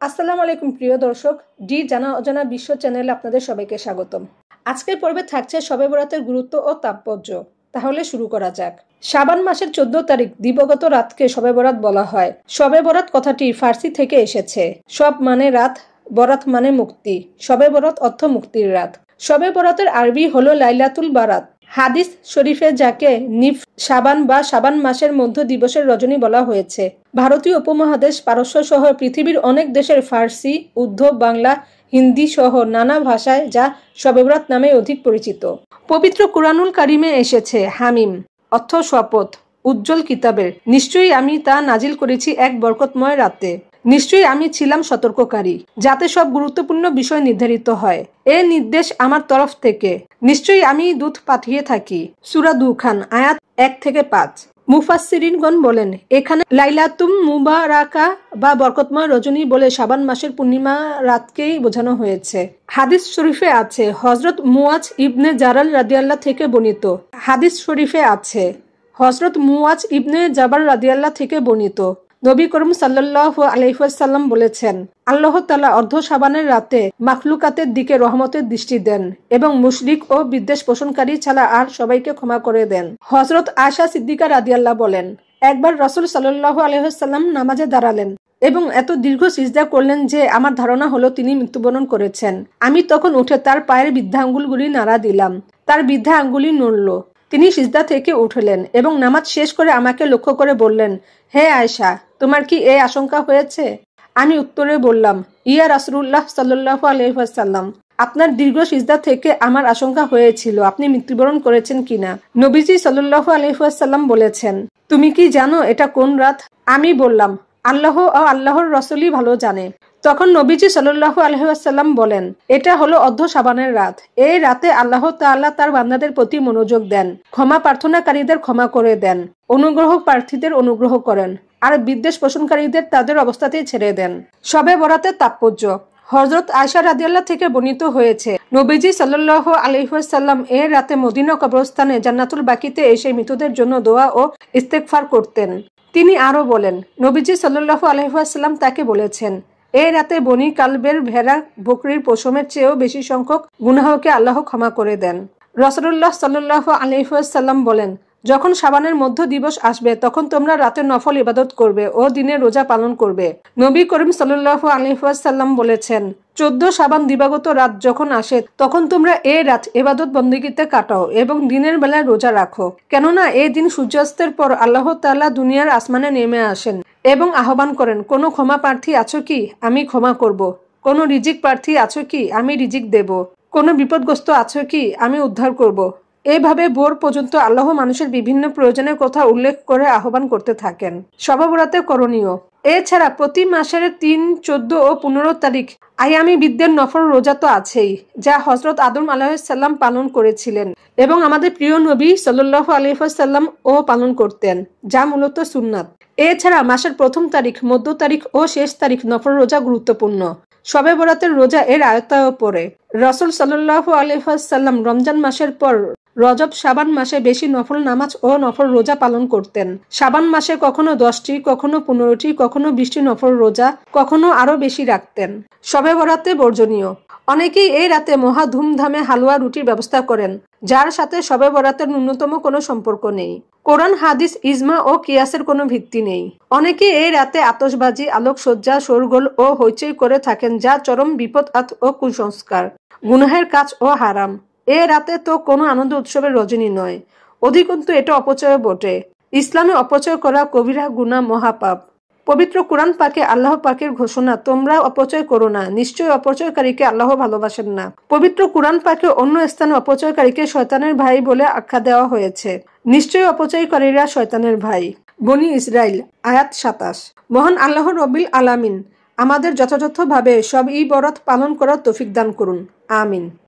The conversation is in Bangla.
আসসালামু আলাইকুম প্রিয় দর্শক, ডি জানা অজানা বিশ্ব চ্যানেলে আপনাদের সবাইকে স্বাগতম। আজকের পর্বে থাকছে শবে বরাতের গুরুত্ব ও তাৎপর্য। তাহলে শুরু করা যাক। শাবান মাসের 14 তারিখ দিবগত রাতকে শবে বরাত বলা হয়। শবে বরাত কথাটি ফার্সি থেকে এসেছে। শব মানে রাত, বরাত মানে মুক্তি। শবে বরাত অর্থ মুক্তির রাত। শবে বরাতের আরবি হলো লাইলাতুল বারাত। হাদিস শরীফে যাকে নিফ শাবান বা শাবান মাসের মধ্য দিবসের রজনী বলা হয়েছে। ভারতীয় উপমহাদেশ, পারস্য সহ পৃথিবীর অনেক দেশের ফার্সি, উর্দু, বাংলা, হিন্দি সহ নানা ভাষায় যা শবে বরাত নামে অধিক পরিচিত। পবিত্র কুরআনুল কারিমে এসেছে হামিম অর্থ শপথ, উজ্জ্বল কিতাবের। নিশ্চয়ই আমি তা নাজিল করেছি এক বরকতময় রাতে। নিশ্চয়ই আমি ছিলাম সতর্ককারী, যাতে সব গুরুত্বপূর্ণ বিষয় নির্ধারিত হয়। এ নির্দেশ আমার তরফ থেকে। নিশ্চয়ই আমি দূত পাঠিয়ে থাকি। সূরা দুখান আয়াত 1 থেকে 5। মুফাসসিরিনগণ বলেন, এখানে লাইলাতুম মুবারাকা বা বরকতময় রজনী বলে শাবান মাসের পূর্ণিমা রাতকেই বোঝানো হয়েছে। হাদিস শরীফে আছে হযরত মুয়াজ ইবনে জাবাল রাদিয়াল্লাহু থেকে বর্ণিত। হাদিস শরীফে আছে হযরত মুয়াজ ইবনে জাবাল রাদিয়াল্লাহু থেকে বর্ণিত। নবী করিম সাল্লাল্লাহু আলাইহি ওয়াসাল্লাম বলেছেন, আল্লাহ তাআলা অর্ধ শাবানের রাতে মাখলুকাতের দিকে রহমতের দৃষ্টি দেন এবং মুশরিক ও বিদ্বেষ পোষণকারী ছাড়া আর সবাইকে ক্ষমা করে দেন। হযরত আয়েশা সিদ্দিকা রাদিয়াল্লাহু বলেন, একবার রাসূল সাল্লাল্লাহু আলাইহি ওয়াসাল্লাম নামাজে দাঁড়ালেন এবং এত দীর্ঘ সিজদা করলেন যে আমার ধারণা হলো তিনি মৃত্যুবরণ করেছেন। আমি তখন উঠে তার পায়ের বৃদ্ধা আঙ্গুলগুলি নাড়া দিলাম। তার বৃদ্ধা আঙ্গুলি নড়ল। তিনি সিজদা থেকে উঠলেন এবং নামাজ শেষ করে আমাকে লক্ষ্য করে বললেন, হে আয়েশা, তোমার কি এই আশঙ্কা হয়েছে? আমি উত্তরে বললাম, ইয়া রাসূলুল্লাহ সাল্লাল্লাহু আলাইহি ওয়াসাল্লাম, আপনার দীর্ঘ সিজদা থেকে আমার আশঙ্কা হয়েছিল আপনি মৃত্যুবরণ করেছেন কিনা। নবীজি সাল্লাল্লাহু আলাইহি ওয়াসাল্লাম বলেছেন, তুমি কি জানো এটা কোন রাত? আমি বললাম, আল্লাহ ও আল্লাহর রাসূলই ভালো জানে। তখন নবীজি সাল্লাল্লাহু আলাইহি ওয়াসাল্লাম বলেন, এটা হলো অর্ধ শাবানের রাত। এই রাতে আল্লাহ তাআলা তার বান্দাদের প্রতি মনোযোগ দেন, ক্ষমা প্রার্থনাকারীদের ক্ষমা করে দেন, অনুগ্রহ প্রার্থীদের অনুগ্রহ করেন, আর বিদ্বেষ পোষণকারীদের তাদের অবস্থাতেই ছেড়ে দেন। শবে বরাতের তাৎপর্য। হযরত আয়েশা রাদিয়াল্লাহু থেকে বর্ণিত হয়েছে, নবীজি সাল্লাল্লাহু আলাইহি ওয়াসাল্লাম এই রাতে মদিনা কবরস্থানে জান্নাতুল বাকিতে এসে মৃতদের জন্য দোয়া ও ইস্তেগফার করতেন। তিনি আরো বলেন, নবীজি সাল্লাল্লাহু আলাইহি ওয়াসাল্লাম তাকে বলেছেন, এই রাতে বনি কালবের ভেড়া বকরির পশমের চেয়েও বেশি সংখ্যক গুনাহকে আল্লাহ ক্ষমা করে দেন। রাসূলুল্লাহ সাল্লাল্লাহু আলাইহি ওয়াসাল্লাম বলেন, যখন শাবানের মধ্য দিবস আসবে তখন তোমরা রাতে নফল ইবাদত করবে ও দিনে রোজা পালন করবে। নবী করিম সাল্লাল্লাহু আলাইহি ওয়াসাল্লাম বলেছেন, 14 শাবান দিবাগত রাত যখন আসে তখন তোমরা এই রাত ইবাদত বন্দেগীতে কাটাও এবং দিনের বেলায় রোজা রাখো। কেননা এই দিন সূর্যাস্তের পর আল্লাহ তাআলা দুনিয়ার আসমানে নেমে আসেন এবং আহ্বান করেন, কোনো ক্ষমা প্রার্থী আছো কি? আমি ক্ষমা করব। কোনো রিজিক প্রার্থী আছো কি? আমি রিজিক দেব। কোনো বিপদগ্রস্ত আছো কি? আমি উদ্ধার করব। এইভাবে ভোর পর্যন্ত আল্লাহ মানুষের বিভিন্ন প্রয়োজনের কথা উল্লেখ করে আহ্বান করতে থাকেন। শবে বরাতে করণীয়। এছাড়া প্রতি মাসের 3, 14 ও 15 তারিখ আয়ামি বিদ্যের নফল রোজা তো আছেই, যা হযরত আদম আলাইহিস সালাম পালন করেছিলেন এবং আমাদের প্রিয় নবী সাল্লাল্লাহু আলাইহি ওয়াসাল্লাম ও পালন করতেন, যা মূলত সুন্নাত। এছাড়া মাসের প্রথম তারিখ, মধ্য তারিখ ও শেষ তারিখ নফল রোজা গুরুত্বপূর্ণ। শবে বরাতের রোজা এর আয়তায়ও পড়ে। রাসূল সাল্লাল্লাহু আলাইহি ওয়াসাল্লাম রমজান মাসের পর রজব শাবান মাসে বেশি নফল নামাজ ও নফল রোজা পালন করতেন। শাবান মাসে কখনো 10টি, কখনো 15টি, কখনো 20টি নফল রোজা, কখনো আরো বেশি রাখতেন। শবে বরাতে বর্জনীয়। অনেকেই এই রাতে মহা ধুমধামে হালুয়া রুটির ব্যবস্থা করেন, যার সাথে শবে বরাতের ন্যূনতম কোনো সম্পর্ক নেই। কোরআন, হাদিস, ইজমা ও কিয়াসের কোনো ভিত্তি নেই। অনেকে এই রাতে আতশবাজি, আলোকসজ্জা, শোরগোল ও হইচই করে থাকেন, যা চরম বিপদ ও কুসংস্কার, গুনাহের কাজ ও হারাম। এ রাতে তো কোনো আনন্দ উৎসবের রজনী নয়, অধিকন্তু এটা অপচয় বটে। ইসলামে অপচয় করা কবিরা গুনাহ, মহাপাপ। পবিত্র কুরআন পাকে আল্লাহ পাকের ঘোষণা, তোমরা অপচয় করো না, নিশ্চয়ই অপচয়কারীকে আল্লাহ ভালোবাসেন না। পবিত্র কুরআন পাকে অন্য স্থানে অপচয়কারীকে শয়তানের ভাই বলে আখ্যা দেওয়া হয়েছে। নিশ্চয়ই অপচয়কারীরা শয়তানের ভাই। বনী ইসরাইল আয়াত 27। মহান আল্লাহ রব্বিল আলামিন আমাদের যথাযথভাবে শবে বরাত পালন করার তৌফিক দান করুন। আমিন।